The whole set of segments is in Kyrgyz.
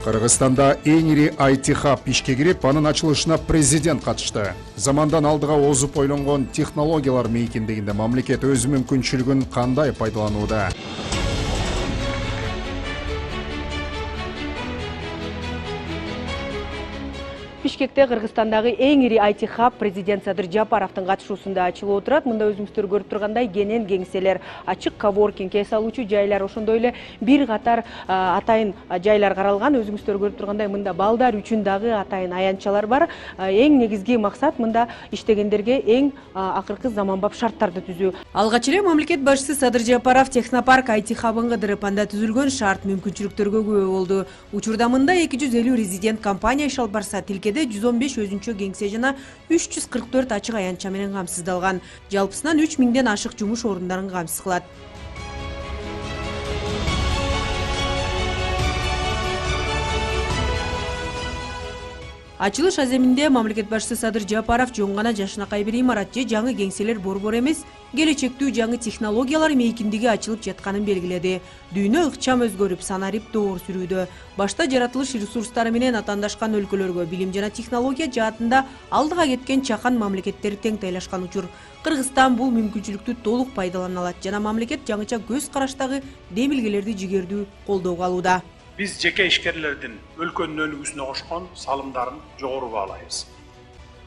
Кыргызстанда эң ири IT хаб ишке кирип, анын ачылышына президент катышты. Замандан алдыга озуп ойлонгон технологиялар мейкиндигинде мамлекет өз мүмкүнчүлүгүн кандай пайдаланууда? Бишкекте Кыргызстандагы эң ири IT хаб президент Садыр Жапаровдун катышуусунда ачылып отурат. Мында өзүңүздөр көрүп тургандай кенен кеңселер, ачык коворкинг, эс алуучу жайлар, ошондой эле бир катар атайын жайлар каралган. Өзүңүздөр көрүп тургандай мында балдар үчүн дагы атайын аянтчалар бар. Эң негизги максат мында иштегендерге эң акыркы заманбап шарттарды түзүү. Алгач эле мамлекет башчысы Садыр Жапаров Технопарк IT хабын кыдырып, анда түзүлгөн шарт мүмкүнчүлүктөргө күбө болду. Учурда мында 250 резидент компания иш алып барса, 115 өзүнчө кеңсе жана 344 ачык аянтча менен камсыздалган. Жалпысынан 3000ден ашык жумуш орундарын камсыз кылат. Ачылыш аземинде мамлекет башчысы Садыр Жапаров жөн гана жашынакай бир имарат же жаңы кеңселер борбор эмес, келечектүү жаңы технологиялар мейкиндиги ачылып жатканын белгиледи. Дүйнө ыкчам өзгөрүп, санарип доор сүрүүдө. Башта жаратылыш ресурстары менен атаандашкан өлкөлөргө билим жана технология жаатында алдыга кеткен чакан мамлекеттер тең тайлашкан учур. Кыргызстан бул мүмкүнчүлүктү толук пайдалана алат жана мамлекет жаңыча көз караштагы демилгелерди жигердүү колдоого алууда. Biz жеке ишкерлердин өлкөнүн өнүгүүсүнө кошкон салымдарын жогору баалайбыз.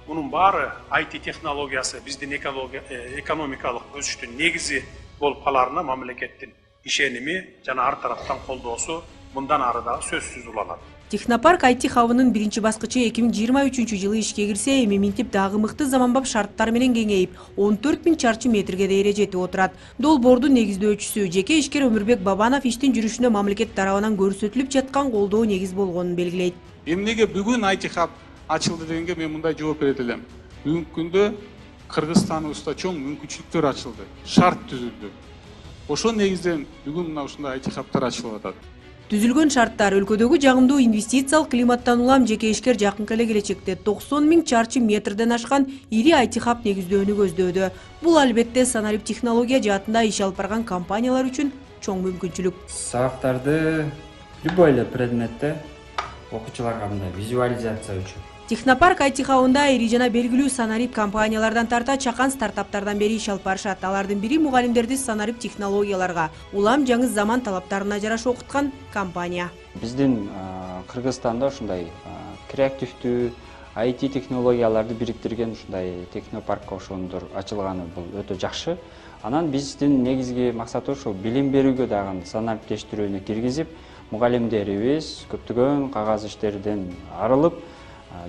Мунун баары IT технологиясы биздин экономикалык өсүштүн негизи болуп каларына мамлекеттин ишеними жана ар тараптан колдоосу мындан ары да сөзсүз уланат. Технопарк IT хабынын биринчи баскычы 2023-жылы ишке кирсе, эми минтип дагы мыкты заманбап шарттар менен кеңейип, 14 000 чарчы метрге дейре жетип отурат. Долбоордун негиздөөчүсү жеке ишкер Өмүрбек Бабанов иштин жүрүшүнө мамлекет тарабынан көрсөтүлүп жаткан колдоо негиз болгонун белгилейт. Эмнеге бүгүн IT хаб ачылды дегенге мен мындай жооп берет элем. Бүгүнкү күндө Кыргызстаныбызда чоң мүмкүнчүлүктөр ачылды, шарт түзүлдү. Ошол негизден бүгүн мына ушундай IT хабтар ачылып атат. Түзүлгөн шарттар өлкөдөгү жагымдуу инвестициялык климаттан улам жеке ишкер жакынкы эле келечекте 90 000 чарчы метрден ашкан ири IT хаб негиздөөнү көздөөдө. Бул албетте санарип технология жаатында иш алып барган компаниялар үчүн чоң мүмкүнчүлүк. Сабактарды любой эле предметте окуучуларга мындай визуализация үчүн. Технопарк IT хабында ири жана белгилүү санарип компаниялардан тарта чакан стартаптардан бери иш алып барышат. Алардын бири мугалимдерди санарип технологияларга, улам жаңы заман талаптарына жараша окуткан компания. Биздин Кыргызстанда ушундай креативдүү IT технологияларды бириктирген ушундай технопарк ошондор ачылганы бул өтө жакшы. Анан биздин негизги максаты ошол билим берүүгө дагы санариптештирүүнү киргизип, мугалимдерибиз көптөгөн кагаз иштерден арылып,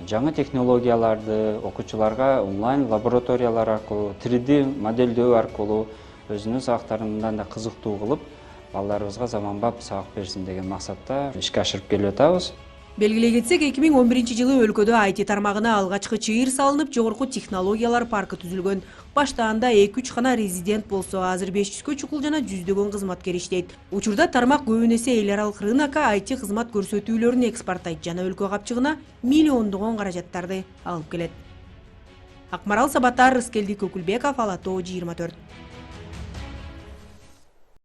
жаңы технологияларды окуучуларга онлайн лабораториялар аркылуу, 3D модельдөө аркылуу өзүнүн сабактарынан да кызыктуу кылып, балдарыбызга заманбап сабак берсин деген максатта ишке ашырып келип атабыз. Белгилей кетсек, 2011-жылы өлкөдө IT тармагына алгачкы чыйыр салынып, жогорку технологиялар паркы түзүлгөн. Башта анда 2-3 гана резидент болсо, азыр 500гө чукул жана жүздөгөн кызматкер иштейт. Учурда тармак көбүн эсе эл аралык рынокко IT кызмат көрсөтүүлөрүн экспорттайт жана өлкө капчыгына миллиондогон каражаттарды алып келет. Акмарал Сабатар, Рыскелди Көкүлбеков, Ала Тоо 24.